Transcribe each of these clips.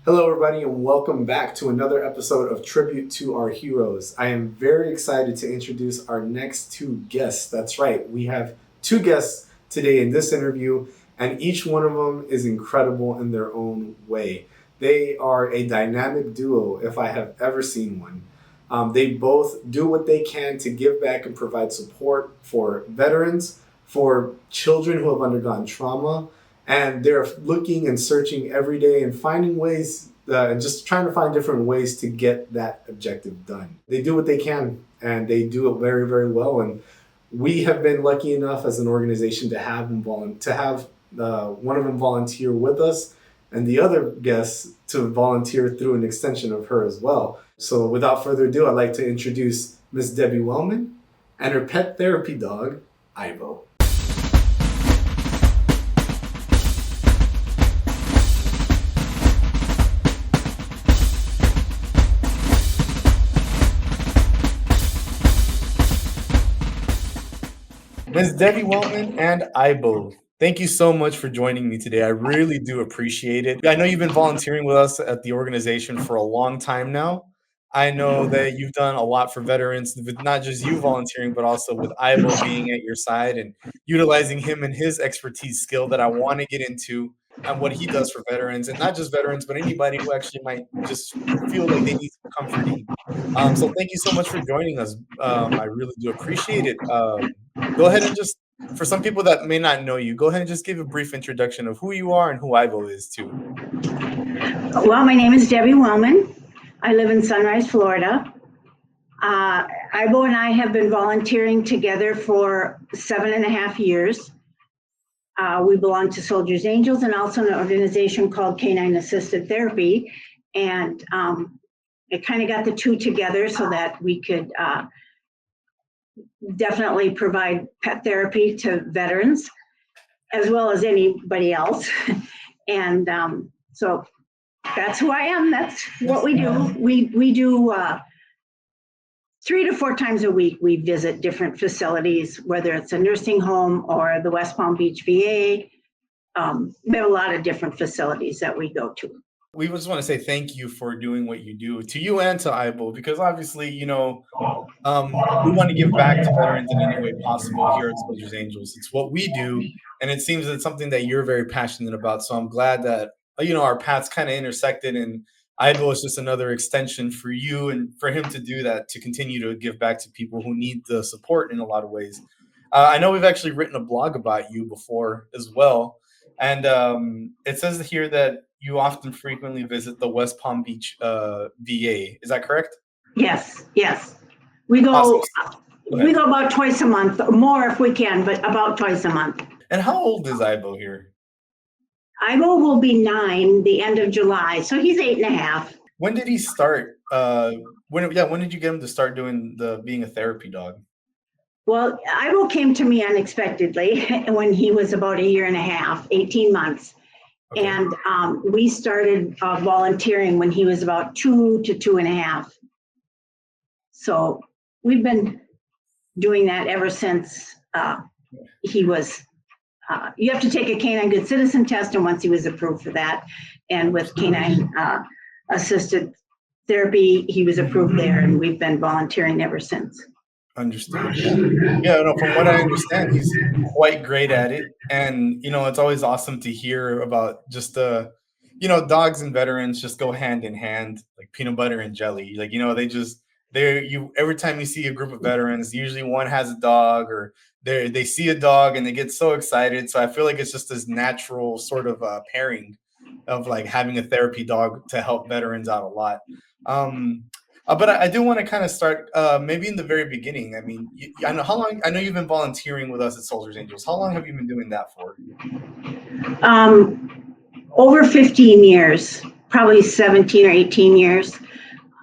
Hello, everybody, and welcome back to another episode of Tribute to Our Heroes. I am very excited to introduce our next two guests. That's right, we have two guests today in this interview, and each one of them is incredible in their own way. They are a dynamic duo, if I have ever seen one. They both do what they can to give back and provide support for veterans, for children who have undergone trauma, and they're looking and searching every day and finding ways and just trying to find different ways to get that objective done. They do what they can, and they do it very, very well. And we have been lucky enough as an organization to have them one of them volunteer with us, and the other guest to volunteer through an extension of her as well. So without further ado, I'd like to introduce Miss Debbie Wellman and her pet therapy dog, Aibo. Ms. Debbie Wellman and Aibo, thank you so much for joining me today. I really do appreciate it. I know you've been volunteering with us at the organization for a long time now. I know that you've done a lot for veterans, with not just you volunteering, but also with Aibo being at your side and utilizing him and his expertise skill that I want to get into and what he does for veterans, and not just veterans, but anybody who actually might just feel like they need some comforting. So thank you so much for joining us. I really do appreciate it. Go ahead and just, for some people that may not know you, go ahead and just give a brief introduction of who you are and who Ivo is too. Well, my name is Debbie Wellman. I live in Sunrise, Florida. Aibo and I have been volunteering together for 7.5 years. We belong to Soldiers Angels and also an organization called Canine Assisted Therapy. And it kind of got the two together so that we could definitely provide pet therapy to veterans as well as anybody else. And so that's who I am. That's what we do. We do 3 to 4 times a week. We visit different facilities, whether it's a nursing home or the West Palm Beach VA. We have a lot of different facilities that we go to. We just want to say thank you for doing what you do, to you and to Aibo, because obviously, we want to give back to veterans in any way possible here at Soldiers Angels. It's what we do, and it seems it's something that you're very passionate about. So I'm glad that our paths kind of intersected, and Aibo is just another extension for you and for him to do that, to continue to give back to people who need the support in a lot of ways. I know we've actually written a blog about you before as well, and it says here that you often frequently visit the West Palm Beach VA. Is that correct? Yes. We go. Awesome. We go about twice a month, more if we can, but about twice a month. And how old is Aibo here? Aibo will be 9 the end of July, so he's 8.5. When did he start? When did you get him to start being a therapy dog? Well, Aibo came to me unexpectedly when he was about 1.5 years, 18 months. Okay. And we started volunteering when he was about 2 to 2.5. So we've been doing that ever since he was, you have to take a canine good citizen test, and once he was approved for that, and with canine assisted therapy, he was approved there, and we've been volunteering ever since. Understood. Yeah, no, from what I understand, he's quite great at it. And, it's always awesome to hear about just dogs and veterans just go hand in hand, like peanut butter and jelly. Like, every time you see a group of veterans, usually one has a dog, or they see a dog and they get so excited. So I feel like it's just this natural sort of pairing of like having a therapy dog to help veterans out a lot. But I do want to kind of start maybe in the very beginning. I mean, I know you've been volunteering with us at Soldiers Angels. How long have you been doing that for? Over 15 years, probably 17 or 18 years.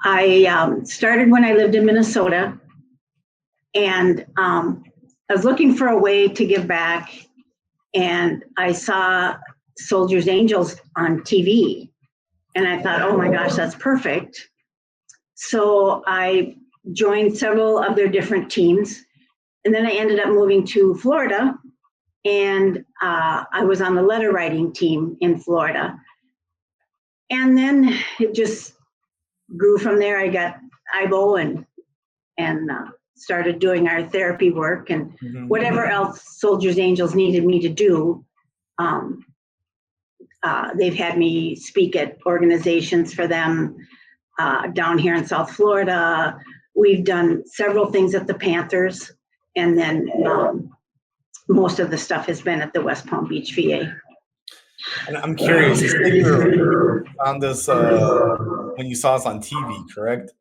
I started when I lived in Minnesota, and I was looking for a way to give back, and I saw Soldiers Angels on TV, and I thought, oh my gosh, that's perfect. So I joined several of their different teams, and then I ended up moving to Florida, and I was on the letter writing team in Florida. And then it just grew from there. I got Aibo and started doing our therapy work and whatever else Soldiers Angels needed me to do. They've had me speak at organizations for them down here in South Florida. We've done several things at the Panthers, and then most of the stuff has been at the West Palm Beach VA. And I'm curious, you said you found this when you saw us on TV, correct?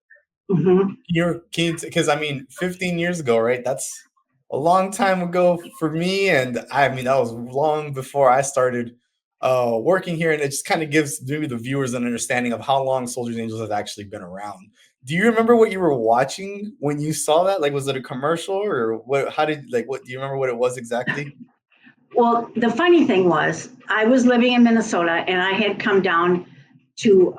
Because I mean, 15 years ago, right? That's a long time ago for me, and I mean that was long before I started working here, and it just kind of gives maybe the viewers an understanding of how long Soldiers Angels has actually been around. Do you remember what you were watching when you saw that? Like, was it a commercial or what? How did what? Do you remember what it was exactly? Well, the funny thing was, I was living in Minnesota, and I had come down to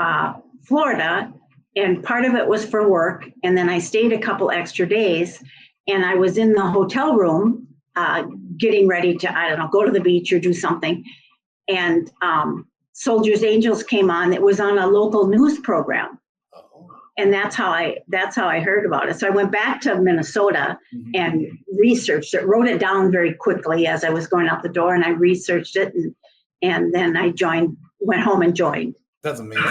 Florida, and part of it was for work, and then I stayed a couple extra days, and I was in the hotel room getting ready to, I don't know, go to the beach or do something, and Soldiers Angels came on. It was on a local news program, and that's how I heard about it. So I went back to Minnesota and researched it, wrote it down very quickly as I was going out the door, and I researched it, and then I went home and joined. That's amazing.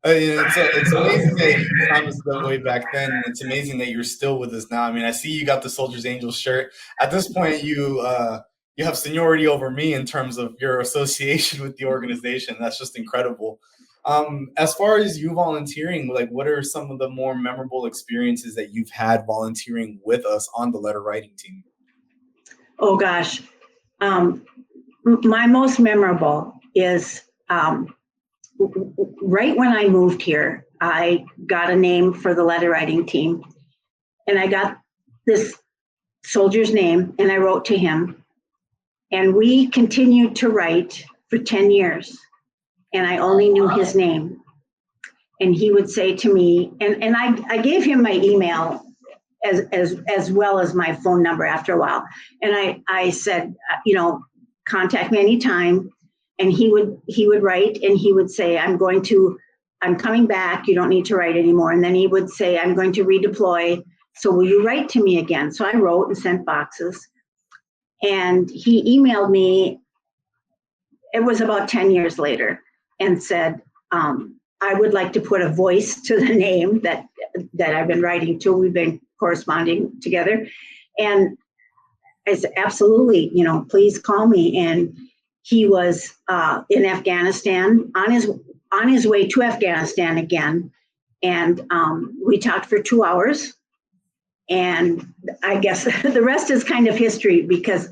It's amazing that you found us that way back then. And it's amazing that you're still with us now. I mean, I see you got the Soldiers Angels shirt. At this point, you have seniority over me in terms of your association with the organization. That's just incredible. As far as you volunteering, like, what are some of the more memorable experiences that you've had volunteering with us on the letter writing team? Oh gosh, my most memorable is right when I moved here, I got a name for the letter writing team, and I got this soldier's name, and I wrote to him, and we continued to write for 10 years. And I only knew his name. And he would say to me, and I gave him my email as well as my phone number after a while. And I said, contact me anytime. And he would write, and he would say, I'm coming back. You don't need to write anymore. And then he would say, I'm going to redeploy. So will you write to me again? So I wrote and sent boxes. And he emailed me, it was about 10 years later, and said, I would like to put a voice to the name that I've been writing to. We've been corresponding together. And I said, absolutely, please call me. And he was in Afghanistan, on his way to Afghanistan again. And we talked for 2 hours. And I guess the rest is kind of history, because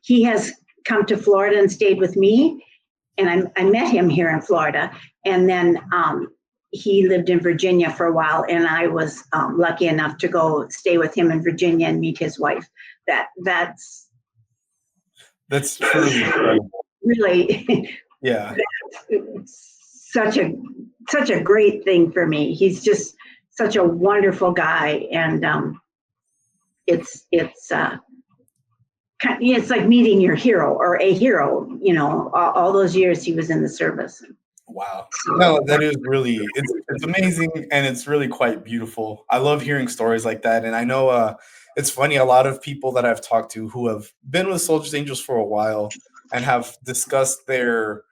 he has come to Florida and stayed with me. And I met him here in Florida, and then he lived in Virginia for a while, and I was lucky enough to go stay with him in Virginia and meet his wife. That's truly incredible. Really, yeah, such a great thing for me. He's just such a wonderful guy, and it's like meeting your hero or a hero, all those years he was in the service. Wow. No, that is really, it's amazing, and it's really quite beautiful. I love hearing stories like that. And I know it's funny, a lot of people that I've talked to who have been with Soldiers Angels for a while and have discussed their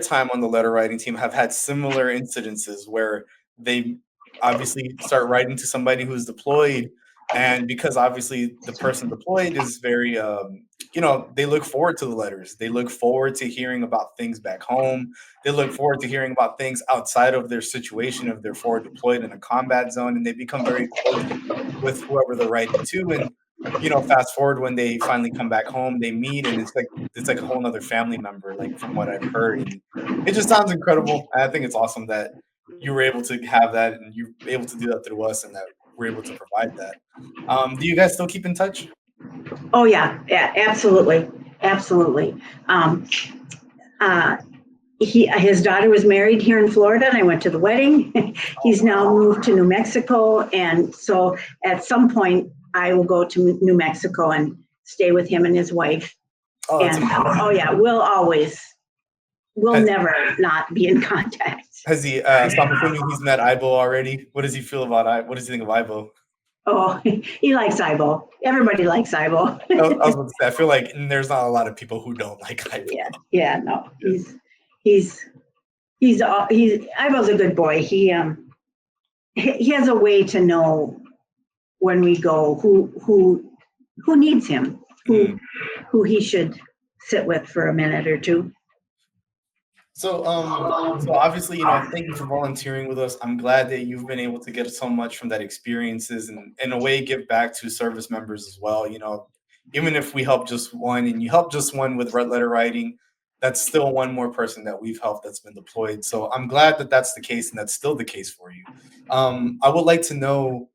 time on the letter writing team have had similar incidences where they obviously start writing to somebody who's deployed. And because obviously the person deployed is very, they look forward to the letters. They look forward to hearing about things back home. They look forward to hearing about things outside of their situation if they're forward deployed in a combat zone, and they become very close with whoever they're writing to. And, fast forward when they finally come back home, they meet, and it's like a whole nother family member, like from what I've heard. And it just sounds incredible. I think it's awesome that you were able to have that, and you're able to do that through us, and that we're able to provide that. Do you guys still keep in touch? Oh yeah, absolutely. His daughter was married here in Florida, and I went to the wedding. He's now moved to New Mexico, and so at some point I will go to New Mexico and stay with him and his wife. Oh yeah, we'll always we'll never not be in contact. Has he? So I'm assuming he's met Aibo already. What does he feel about Aibo? What does he think of Aibo? Oh, he likes Aibo. Everybody likes Aibo. I was going to say, I feel like there's not a lot of people who don't like Aibo. No, he's Aibo's a good boy. He has a way to know when we go who needs him, who he should sit with for a minute or two. So obviously, thank you for volunteering with us. I'm glad that you've been able to get so much from that experiences and in a way give back to service members as well. Even if we help just one and you help just one with red letter writing, that's still one more person that we've helped that's been deployed. So I'm glad that that's the case and that's still the case for you. I would like to know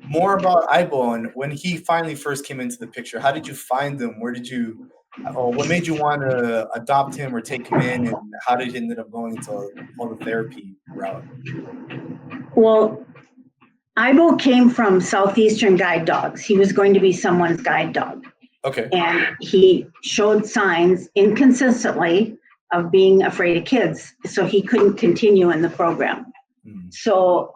more about Aibo and when he finally first came into the picture. How did you find him? What made you want to adopt him or take him in, and how did he end up going into all the therapy route? Well, Aibo came from Southeastern guide dogs. He was going to be someone's guide dog. Okay. And he showed signs inconsistently of being afraid of kids, so he couldn't continue in the program. So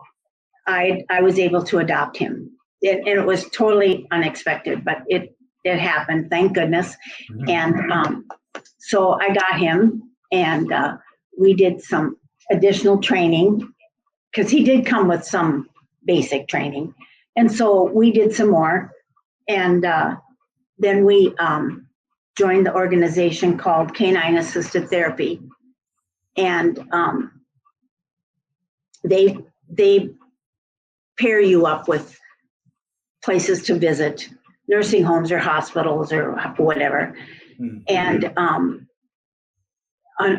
I was able to adopt him. And it was totally unexpected, but it happened, thank goodness. And so I got him, and we did some additional training, because he did come with some basic training. And so we did some more, and then we joined the organization called Canine Assisted Therapy. And they pair you up with places to visit, nursing homes or hospitals or whatever. And on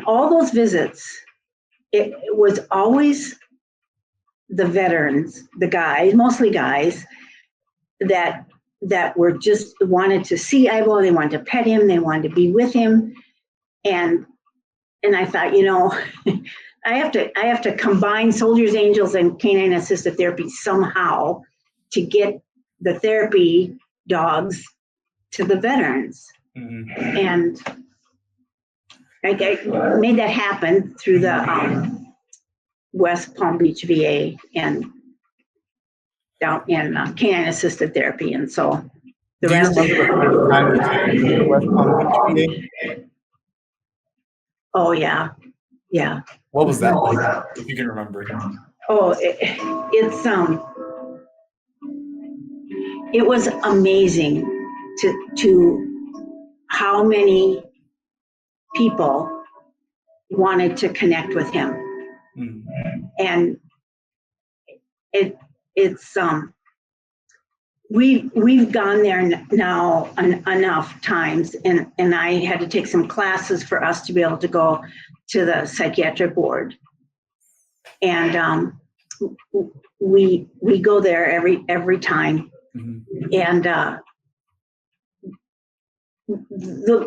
all those visits, it was always the veterans, the guys, mostly guys, that were just wanted to see Aibo, they wanted to pet him, they wanted to be with him. And I thought, I have to combine Soldiers, Angels, and Canine Assisted Therapy somehow to get the therapy dogs to the veterans. And I made that happen through the West Palm Beach VA and down in Canine Assisted Therapy. And so the rest of the West Palm Beach VA? Oh, yeah. Yeah. What was that like, if you can remember? Oh, it was amazing to how many people wanted to connect with him. And it's we've gone there now enough times, and I had to take some classes for us to be able to go to the psychiatric ward. And we go there every time. And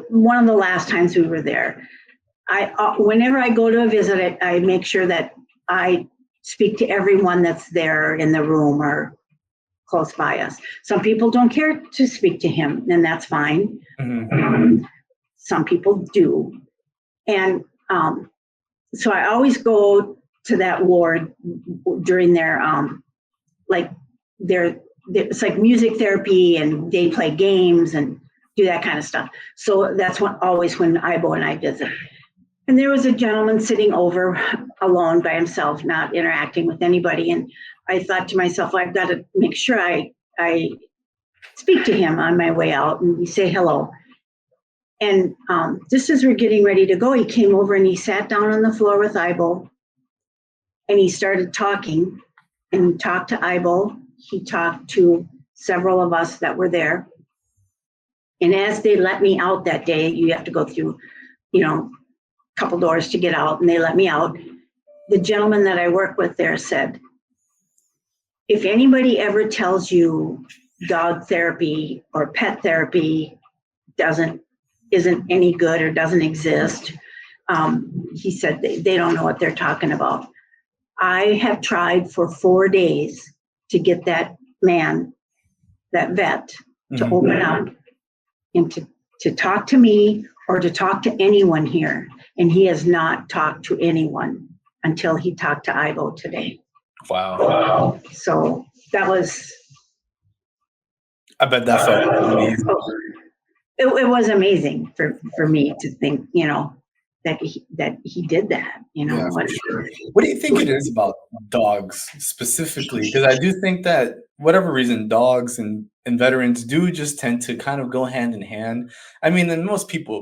one of the last times we were there, whenever I go to a visit, I make sure that I speak to everyone that's there in the room or close by us. Some people don't care to speak to him, and that's fine. Some people do. And so I always go to that ward during their, it's like music therapy, and they play games and do that kind of stuff. So that's always when Aibo and I visit. And there was a gentleman sitting over alone by himself, not interacting with anybody. And I thought to myself, I've got to make sure I speak to him on my way out, and we say hello. And just as we're getting ready to go, he came over and he sat down on the floor with Aibo, and he started talking, and he talked to Aibo. He talked to several of us that were there. And as they let me out that day, you have to go through, a couple doors to get out, and they let me out. The gentleman that I work with there said, if anybody ever tells you dog therapy or pet therapy isn't any good or doesn't exist, he said they don't know what they're talking about. I have tried for 4 days to get that man, that vet, to open up and to talk to me or to talk to anyone here. And he has not talked to anyone until he talked to Aibo today. Wow. So that was. I bet that felt amazing. It was amazing for me to think, that he did that, Yeah, for sure. What do you think it is about dogs specifically? Because I do think that whatever reason, dogs and veterans do just tend to kind of go hand in hand. I mean, and most people,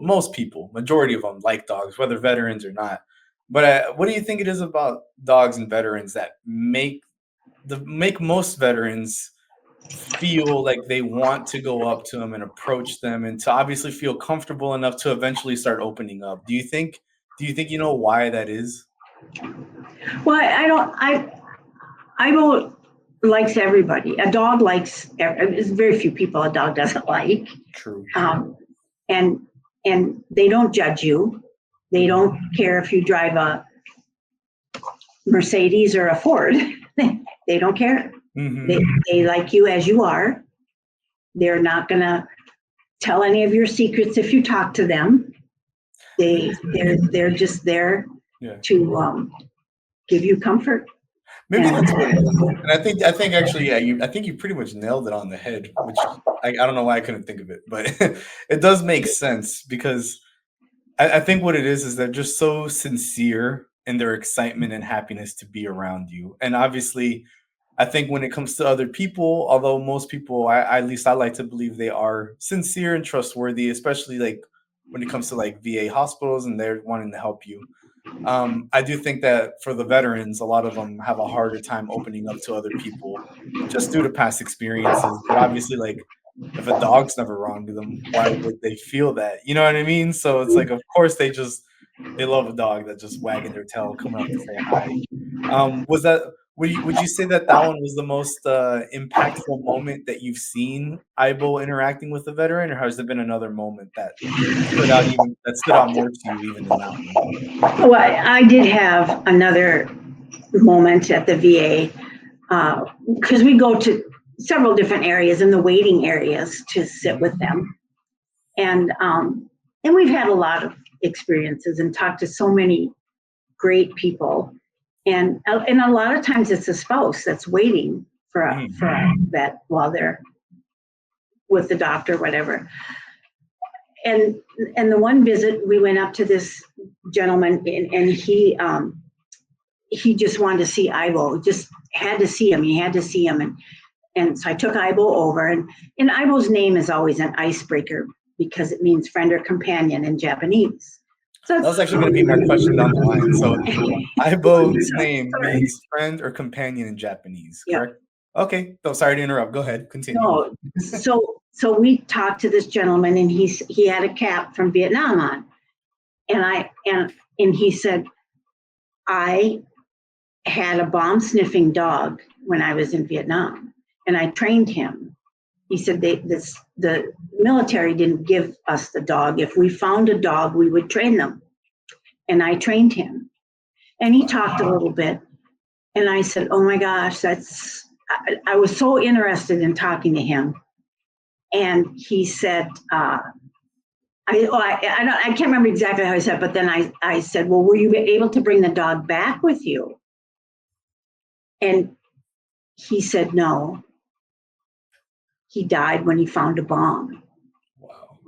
majority of them like dogs, whether veterans or not. But what do you think it is about dogs and veterans that make most veterans feel like they want to go up to them and approach them, and to obviously feel comfortable enough to eventually start opening up? Do you think you know why that is? Well, I likes everybody. A dog likes, there's very few people a dog doesn't like. True. And they don't judge you. They don't care if you drive a Mercedes or a Ford. They don't care. Mm-hmm. They like you as you are. They're not gonna tell any of your secrets if you talk to them. They're just there to give you comfort. Maybe that's what it is. And I think actually, I think you pretty much nailed it on the head, which I don't know why I couldn't think of it, but it does make sense, because I think what it is they're just so sincere in their excitement and happiness to be around you. And obviously, I think when it comes to other people, although most people, at least I like to believe they are sincere and trustworthy, especially like when it comes to like VA hospitals and they're wanting to help you. I do think that for the veterans, a lot of them have a harder time opening up to other people just due to past experiences. But obviously, like, if a dog's never wronged them, why would they feel that? You know what I mean? So it's like, of course, they love a dog that just wagging their tail, coming up to say hi. Would you say that one was the most impactful moment that you've seen Aibo interacting with a veteran, or has there been another moment that stood out more to you even than that one? Well, I did have another moment at the VA, because we go to several different areas in the waiting areas to sit with them, and we've had a lot of experiences and talked to so many great people, and a lot of times it's a spouse that's waiting for a vet while they're with the doctor, whatever. And the one visit, we went up to this gentleman, and he just wanted to see Aibo, just had to see him. He had to see him, and so I took Aibo over, and Aibo's name is always an icebreaker because it means friend or companion in Japanese. So that was actually going to be my question down the line. So Aibo's name means friend or companion in Japanese, correct? Yeah. Okay. So sorry to interrupt. Go ahead. Continue. No. So we talked to this gentleman, and he had a cap from Vietnam on, and he said, I had a bomb sniffing dog when I was in Vietnam, and I trained him. He said the military didn't give us the dog. If we found a dog, we would train them. And I trained him. And he talked a little bit. And I said, oh my gosh, I was so interested in talking to him. And he said, I can't remember exactly how he said, but then I said, well, were you able to bring the dog back with you? And he said, no. He died when he found a bomb. Wow.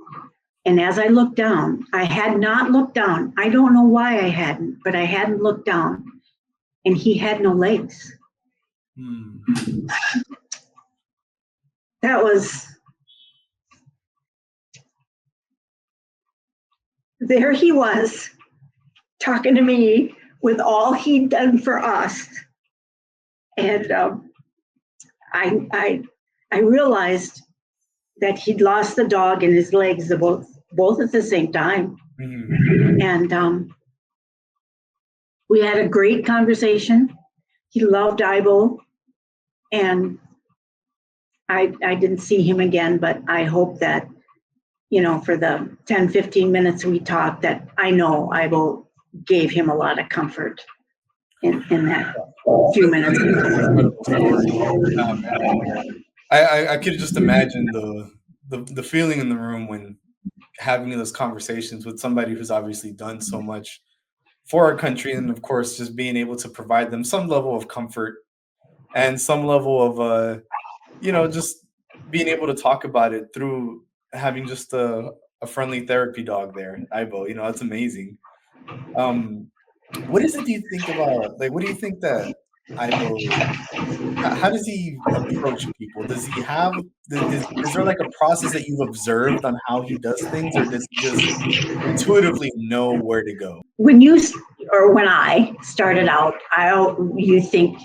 And as I looked down, I had not looked down. I don't know why I hadn't, but I hadn't looked down. And he had no legs. That was, there he was, talking to me with all he'd done for us. And I realized that he'd lost the dog and his legs both at the same time. And we had a great conversation. He loved Aibo, and I didn't see him again, but I hope that, for the 10, 15 minutes we talked, that I know Aibo gave him a lot of comfort in that few minutes. I could just imagine the feeling in the room when having those conversations with somebody who's obviously done so much for our country, and of course, just being able to provide them some level of comfort and some level of just being able to talk about it through having just a friendly therapy dog there, Aibo. That's amazing. Um, what is it do you think about, like, what do you think that Aibo, how does he approach people? Does he have, is there like a process that you've observed on how he does things, or does he just intuitively know where to go? When when I started out, you think,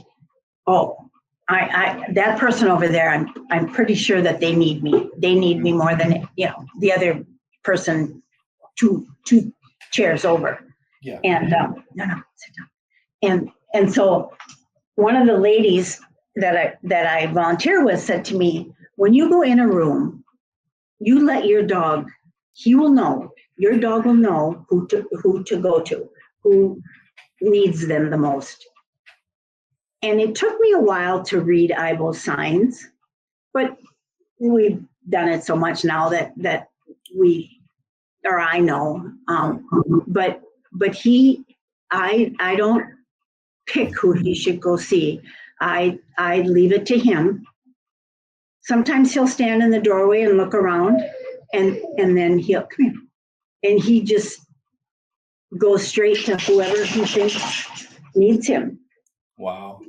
oh, that person over there, I'm pretty sure that they need me. They need me more than the other person two chairs over. Yeah. And no, sit down. And so one of the ladies that I volunteer with said to me, when you go in a room, you let your dog. Your dog will know who to go to, who needs them the most. And it took me a while to read Aibo's signs, but we've done it so much now that I know. But I don't pick who he should go see. I leave it to him. Sometimes he'll stand in the doorway and look around, and then he'll come here, and he just goes straight to whoever he thinks needs him. Wow.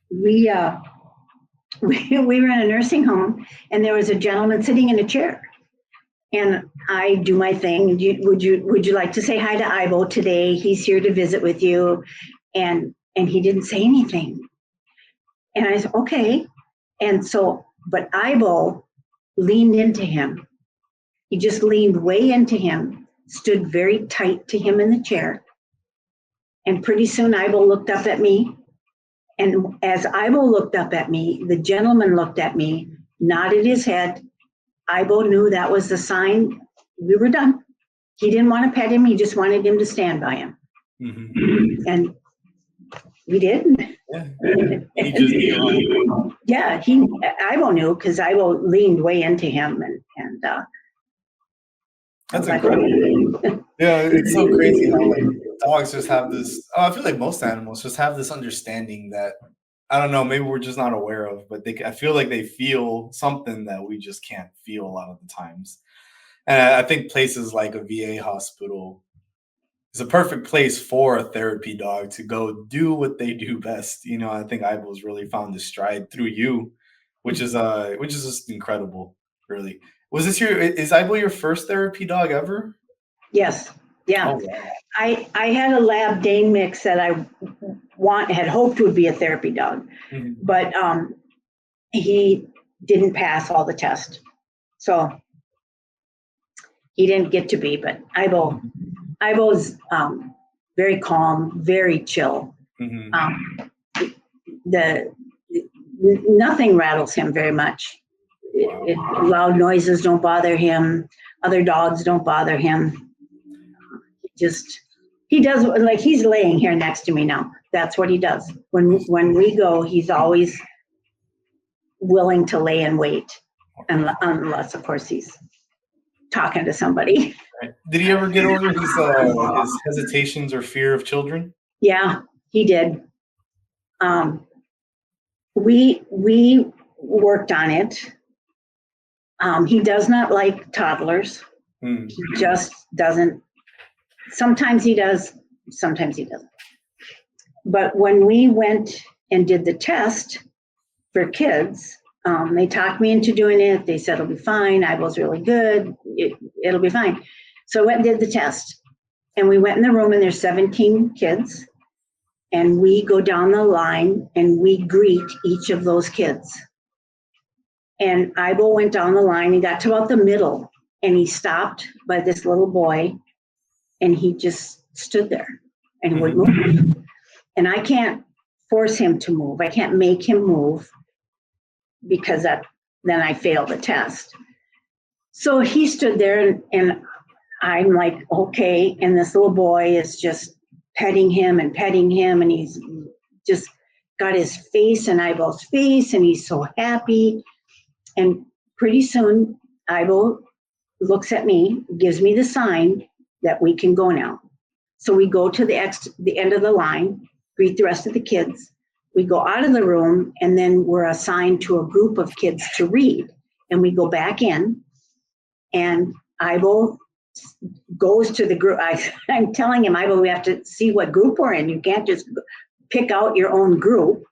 We were in a nursing home, and there was a gentleman sitting in a chair, and I do my thing. Would you like to say hi to Aibo today? He's here to visit with you, and he didn't say anything, and I said okay, and so but Aibo leaned into him. He just leaned way into him, stood very tight to him in the chair, and pretty soon Aibo looked up at me. And as Aibo looked up at me, the gentleman looked at me, nodded his head. Aibo knew that was the sign we were done. He didn't want to pet him. He just wanted him to stand by him. Mm-hmm. And we did. Yeah. He just yeah, Aibo knew because Aibo leaned way into him. And that's incredible. Yeah, it's so crazy how like dogs just have this. I feel like most animals just have this understanding that, I don't know, maybe we're just not aware of, but I feel like they feel something that we just can't feel a lot of the times. And I think places like a VA hospital is a perfect place for a therapy dog to go do what they do best. I think Aibo's really found his stride through you, which is just incredible, really. Is Aibo your first therapy dog ever? Yes. Yeah. Oh, wow. I had a lab Dane mix that I had hoped would be a therapy dog, mm-hmm. but he didn't pass all the tests, so he didn't get to be. But Aibo's very calm, very chill. Mm-hmm. Nothing rattles him very much. Wow. Loud noises don't bother him. Other dogs don't bother him. He does, like he's laying here next to me now. That's what he does. When we go, he's always willing to lay and wait, unless of course he's talking to somebody. Did he ever get over his hesitations or fear of children? Yeah, he did. We worked on it. He does not like toddlers. He just doesn't. Sometimes he does, sometimes he doesn't. But when we went and did the test for kids, they talked me into doing it. They said, it'll be fine. Aibo's really good. It'll be fine. So I went and did the test. And we went in the room, and there's 17 kids. And we go down the line, and we greet each of those kids. And Aibo went down the line and got to about the middle. And he stopped by this little boy. And he just stood there and would move. And I can't force him to move. I can't make him move because then I fail the test. So he stood there, and I'm like, okay. And this little boy is just petting him, and he's just got his face in Aibo's face, and he's so happy. And pretty soon, Aibo looks at me, gives me the sign that we can go now. So we go to the end of the line, greet the rest of the kids. We go out of the room, and then we're assigned to a group of kids to read. And we go back in, and Aibo goes to the group. I'm telling him, Aibo, we have to see what group we're in. You can't just pick out your own group.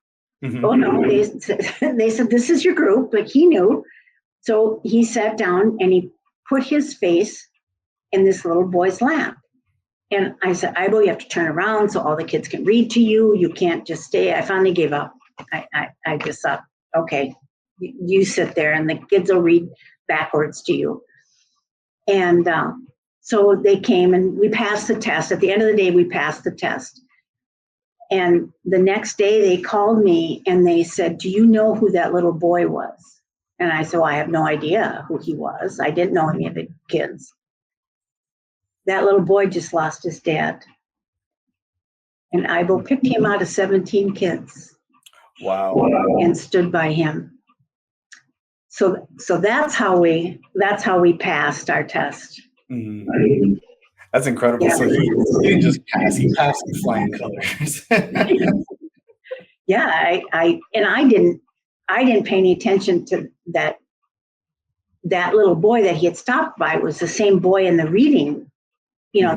Mm-hmm. Oh, no, they said, this is your group, but he knew. So he sat down, and he put his face in this little boy's lap. And I said, Aibo, you have to turn around so all the kids can read to you. You can't just stay. I finally gave up. I just thought, okay, you sit there and the kids will read backwards to you. And so they came and we passed the test. At the end of the day, we passed the test. And the next day they called me and they said, do you know who that little boy was? And I said, well, I have no idea who he was. I didn't know any of the kids. That little boy just lost his dad. And Aibo picked him out of 17 kids. Wow. And stood by him. So that's how we passed our test. Mm-hmm. That's incredible. Yeah. So he didn't just pass, he passed with flying colors. Yeah, I didn't pay any attention to that little boy that he had stopped by was the same boy in the reading,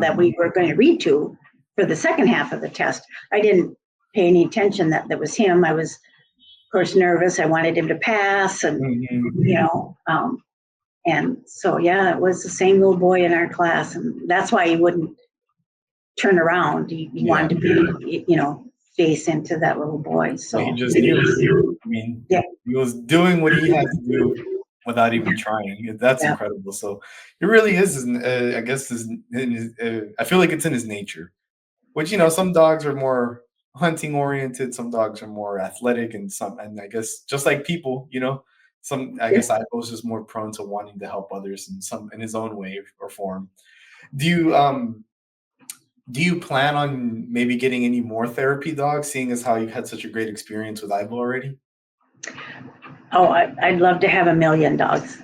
that we were going to read to for the second half of the test. I didn't pay any attention that was him. I was, of course, nervous. I wanted him to pass, and and so yeah, it was the same little boy in our class, and that's why he wouldn't turn around. He wanted to be, face into that little boy. So he just knew. I mean, he was doing what he had to do without even trying. That's incredible. So it really is. I guess I feel like it's in his nature. Which some dogs are more hunting oriented, some dogs are more athletic, and I guess just like people, I guess I was just more prone to wanting to help others in his own way or form. Do you plan on maybe getting any more therapy dogs, seeing as how you've had such a great experience with Aibo already? Oh, I'd love to have 1 million dogs.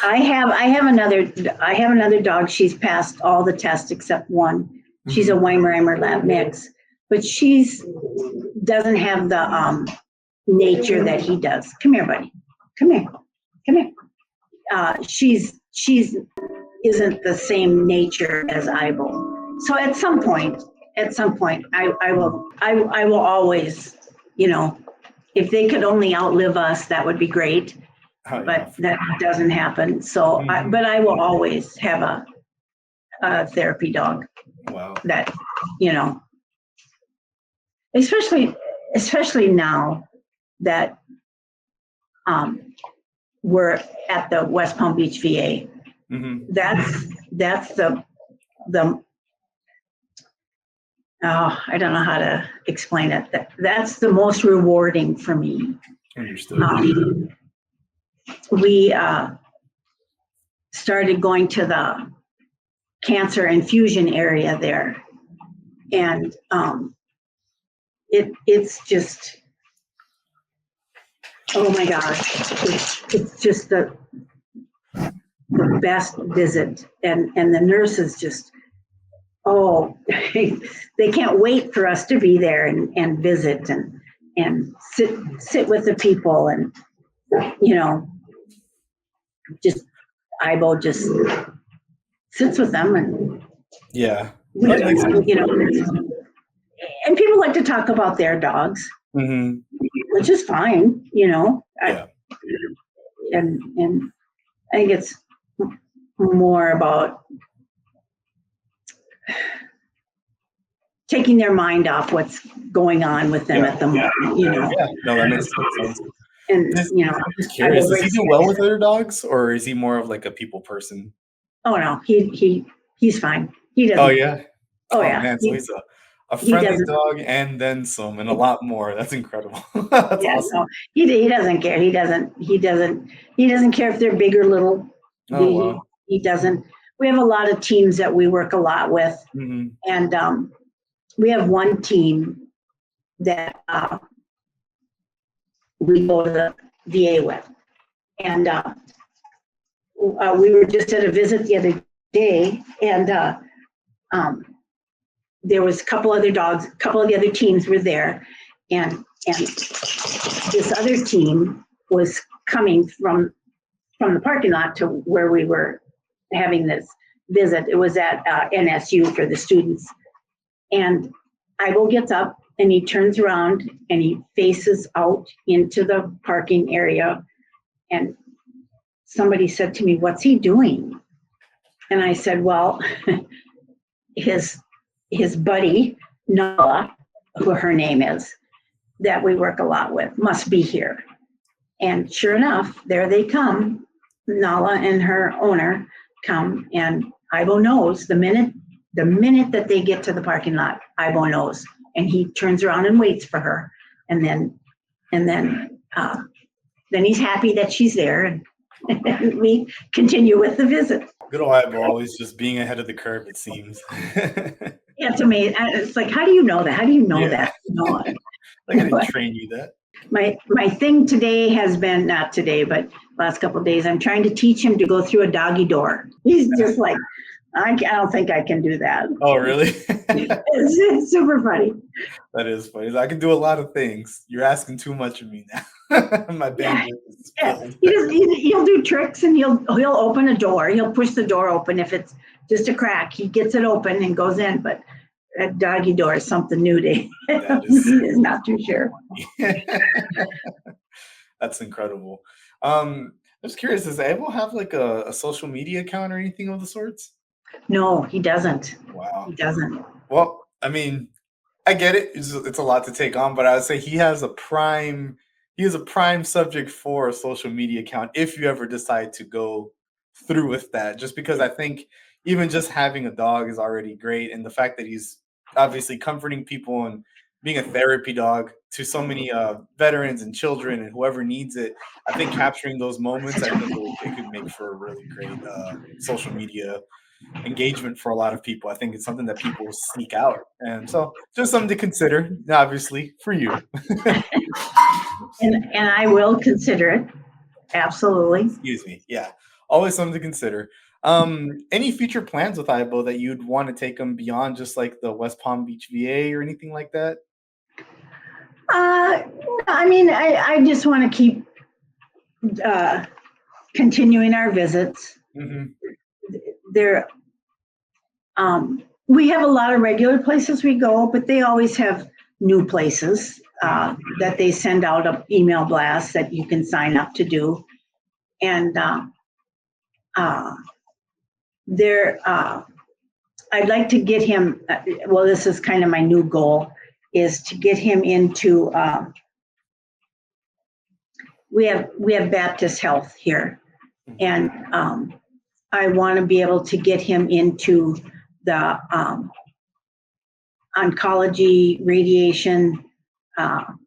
I have another dog. She's passed all the tests except one. She's a Weimaraner Lab mix, but doesn't have the nature that he does. Come here, buddy. Come here. She's isn't the same nature as Aibo. So at some point, I will always, if they could only outlive us, that would be great. But that doesn't happen. So, but I will always have a therapy dog. Wow. That, especially now that we're at the West Palm Beach VA. Mm-hmm. That's the I don't know how to explain it. That's the most rewarding for me. Understood. We started going to the cancer infusion area there, and it's just, oh my gosh, it's just the best visit, and the nurses just, they can't wait for us to be there and visit and sit with the people, and just Aibo just sits with them, and and people like to talk about their dogs, which is fine, and I think it's more about taking their mind off what's going on with them at the moment, Yeah, no, that makes sense. And I'm just curious, does he do well with other dogs, or is he more of like a people person? Oh no, he's fine. He doesn't. Oh yeah. Oh yeah. Man, so he's a friendly dog and then some, and a lot more. That's incredible. That's awesome. No, he doesn't care. He doesn't care if they're big or little. He doesn't. We have a lot of teams that we work a lot with, and we have one team that we go to the VA with, and we were just at a visit the other day, and there was a couple other dogs, a couple of the other teams were there, and this other team was coming from the parking lot to where we were having this visit. It was at NSU for the students. And Aibo gets up and he turns around and he faces out into the parking area. And somebody said to me, "What's he doing?" And I said, well, his buddy, Nala, who her name is, that we work a lot with, must be here. And sure enough, there they come. Nala and her owner come, and Aibo knows the minute that they get to the parking lot, Aibo knows, and he turns around and waits for her, and then he's happy that she's there, and we continue with the visit. Good old Aibo, always just being ahead of the curve, it seems. Yeah, it's amazing. It's like, how do you know that? How do you know that? No, I didn't train you that. My thing today has been, not today, but last couple of days, I'm trying to teach him to go through a doggy door. He's just like, I don't think I can do that. Oh, really? It's super funny. That is funny. I can do a lot of things. You're asking too much of me now. My bandwidth is filled. He'll do tricks, and he'll open a door. He'll push the door open. If it's just a crack, he gets it open and goes in. But a doggy door is something new to him. He's not too sure. That's incredible. I'm just curious, does Aibo have like a social media account or anything of the sorts? No, he doesn't. Wow. He doesn't. Well, I mean, I get it. It's a lot to take on, but I would say he is a prime subject for a social media account if you ever decide to go through with that. Just because I think even just having a dog is already great, and the fact that he's obviously comforting people and being a therapy dog to so many veterans and children and whoever needs it, I think capturing those moments, I think it could make for a really great social media engagement for a lot of people. I think it's something that people seek out, and so just something to consider, obviously, for you. and I will consider it. Absolutely. Excuse me. Yeah, always something to consider. Any future plans with Aibo that you'd want to take them beyond just like the West Palm Beach VA or anything like that? I mean, I just want to keep continuing our visits. Mm-hmm. We have a lot of regular places we go, but they always have new places that they send out an email blast that you can sign up to do. And I'd like to get him, well, this is kind of my new goal, is to get him into, we have Baptist Health here. And I want to be able to get him into the oncology, radiation, kind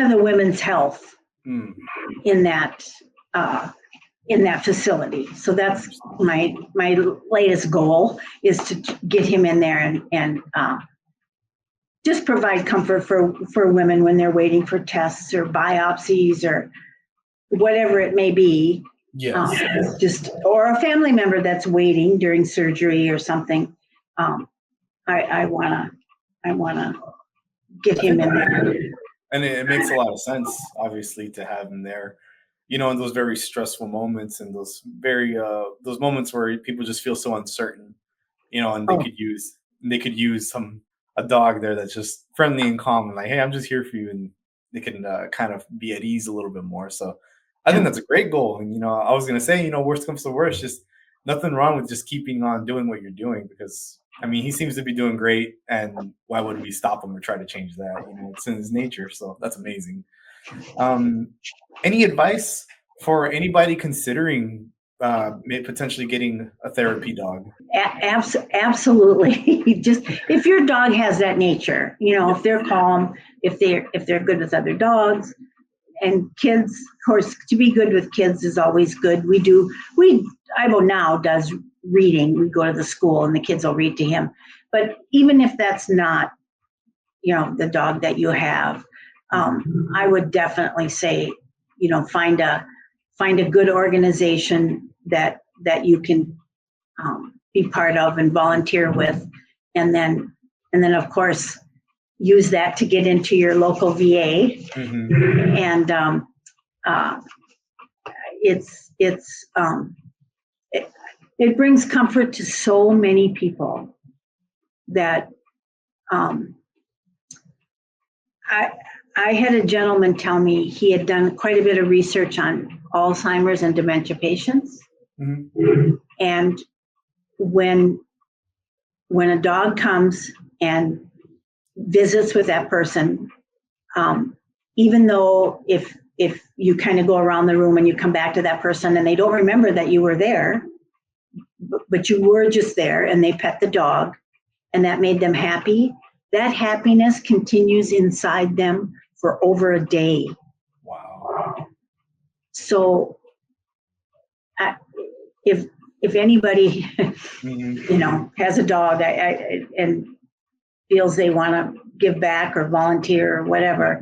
of the women's health in that facility. So that's my latest goal, is to get him in there and just provide comfort for women when they're waiting for tests or biopsies or whatever it may be. Yes. Or a family member that's waiting during surgery or something. I wanna get him in there. And it makes a lot of sense, obviously, to have him there, in those very stressful moments and those moments where people just feel so uncertain, and they could use a dog there that's just friendly and calm and like, hey, I'm just here for you, and they can kind of be at ease a little bit more. So I think that's a great goal. And I was gonna say, worst comes to worst, just nothing wrong with just keeping on doing what you're doing, because I mean, he seems to be doing great, and why would we stop him or try to change that? It's in his nature, so that's amazing. Any advice for anybody considering potentially getting a therapy dog? Absolutely. Just if your dog has that nature, if they're calm, if they're good with other dogs, and kids, of course, to be good with kids is always good. Aibo now does reading. We go to the school and the kids will read to him. But even if that's not, the dog that you have, I would definitely say, find a good organization that you can be part of and volunteer with, and then of course use that to get into your local VA. Mm-hmm. And it brings comfort to so many people that I had a gentleman tell me he had done quite a bit of research on Alzheimer's and dementia patients. Mm-hmm. And when a dog comes and visits with that person, even though if you kind of go around the room and you come back to that person and they don't remember that you were there, but you were just there, and they pet the dog and that made them happy, that happiness continues inside them for over a day. Wow. So if anybody Mm-hmm. has a dog and feels they want to give back or volunteer or whatever,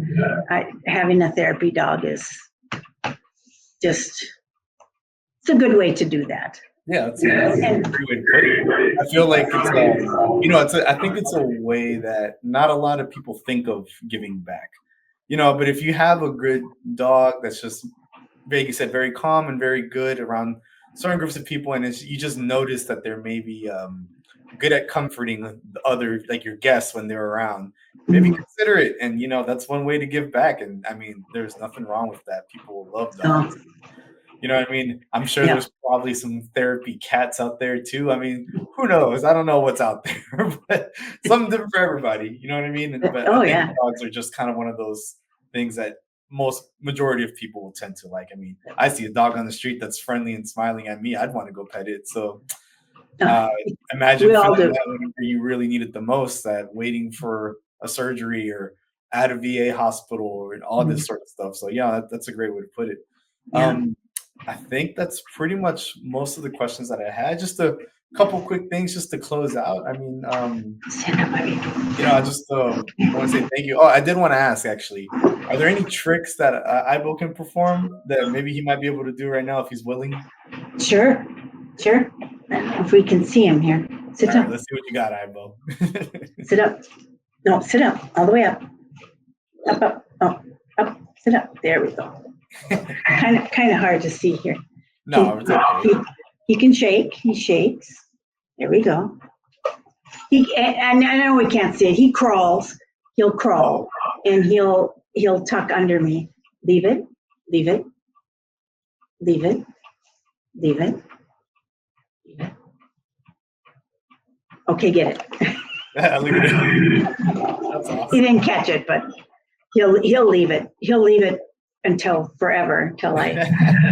having a therapy dog is just, it's a good way to do that. Yeah, that's a great way to put it. I feel like it's I think it's a way that not a lot of people think of giving back. But if you have a good dog that's just, like you said, very calm and very good around certain groups of people, and you just notice that they're maybe good at comforting the other, like your guests when they're around, maybe consider it. And that's one way to give back. And I mean, there's nothing wrong with that. People love dogs. You know what I mean? I'm sure there's probably some therapy cats out there too. I mean, who knows? I don't know what's out there, but something different for everybody. You know what I mean? But I think dogs are just kind of one of those things that majority of people will tend to like. I mean, I see a dog on the street that's friendly and smiling at me, I'd want to go pet it. So imagine feeling that whenever you really need it the most, that waiting for a surgery or at a VA hospital and all this sort of stuff. So yeah, that's a great way to put it. I think that's pretty much most of the questions that I had. Just a couple quick things just to close out. I mean, I just want to say thank you. Oh, I did want to ask, actually, are there any tricks that Aibo can perform that maybe he might be able to do right now if he's willing? Sure. If we can see him here. Sit down. Right, let's see what you got, Aibo. Sit up. No, sit up. All the way up. Up. Oh, up. Sit up. There we go. kind of hard to see here. No, it's okay. He can shake. He shakes. There we go. And I know we can't see it. He crawls. He'll crawl, and he'll tuck under me. Leave it. Okay, get it. That's awesome. He didn't catch it, but he'll leave it. He'll leave it until forever, until I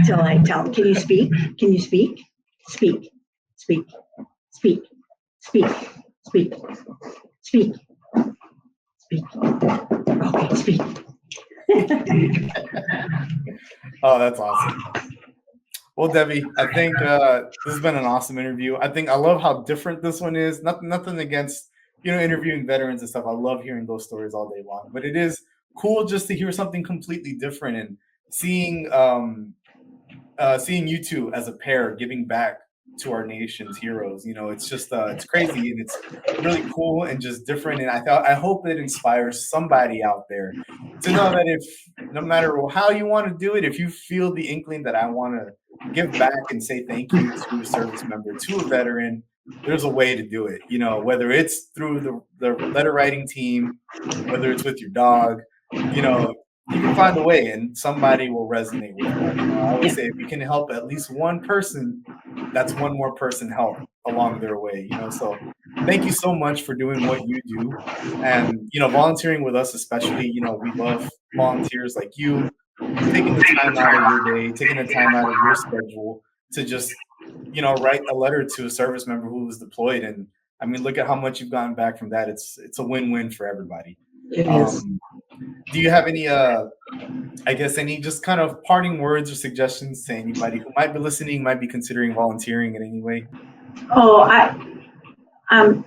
tell him, can you speak? Speak. Okay, speak. Oh, that's awesome. Well, Debbie, I think this has been an awesome interview. I love how different this one is. Nothing against, interviewing veterans and stuff. I love hearing those stories all day long. But it is cool just to hear something completely different, and seeing you two as a pair giving back to our nation's heroes. It's just it's crazy, and it's really cool and just different. And I hope it inspires somebody out there to know that if no matter how you want to do it, if you feel the inkling that I want to give back and say thank you to a service member, to a veteran, there's a way to do it. Whether it's through the letter writing team, whether it's with your dog, you can find a way, and somebody will resonate with that. I always say, if you can help at least one person, that's one more person helped along their way. So thank you so much for doing what you do, and volunteering with us, especially. We love volunteers like you, taking the time out of your day, taking the time out of your schedule to just write a letter to a service member who was deployed. And I mean, look at how much you've gotten back from that. It's a win-win for everybody. It is. Do you have any any just kind of parting words or suggestions to anybody who might be listening, might be considering volunteering in any way? Oh,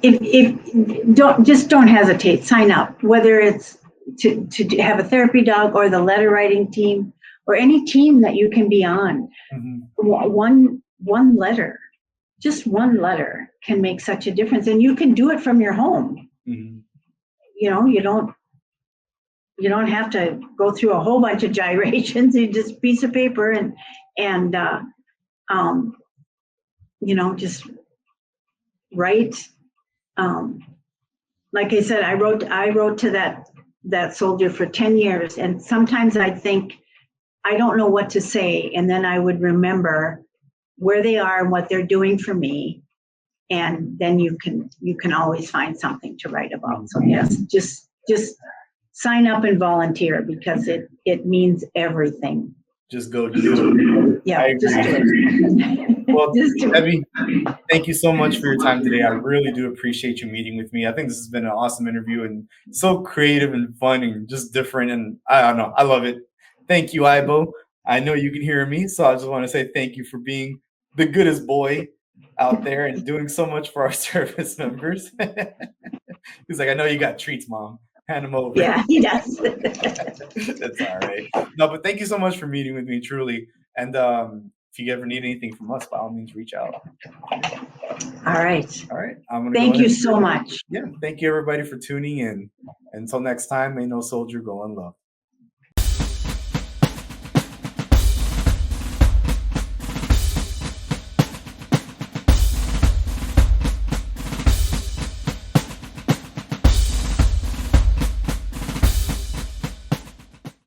if don't hesitate, sign up, whether it's to have a therapy dog or the letter writing team or any team that you can be on. One letter, just one letter can make such a difference, and you can do it from your home. You know, you don't have to go through a whole bunch of gyrations. You just piece of paper and you know, just write. Like I said, I wrote to that soldier for 10 years, and sometimes I'd think, I don't know what to say, and then I would remember where they are and what they're doing for me, and then you can always find something to write about. So yes, just sign up and volunteer, because it means everything. Just go do it. Yeah, just do it. Well, Debbie, thank you so much for your time today. I really do appreciate you meeting with me. I think this has been an awesome interview and so creative and fun and just different. And I don't know, I love it. Thank you, Aibo. I know you can hear me, so I just want to say thank you for being the goodest boy out there and doing so much for our service members. He's like, I know you got treats, Mom. Hand him over. Yeah, he does. That's all right. No, but thank you so much for meeting with me, truly. And if you ever need anything from us, by all means, reach out. All right. All right. I'm gonna thank you so much. Yeah. Thank you, everybody, for tuning in. Until next time, may no soldier go unloved.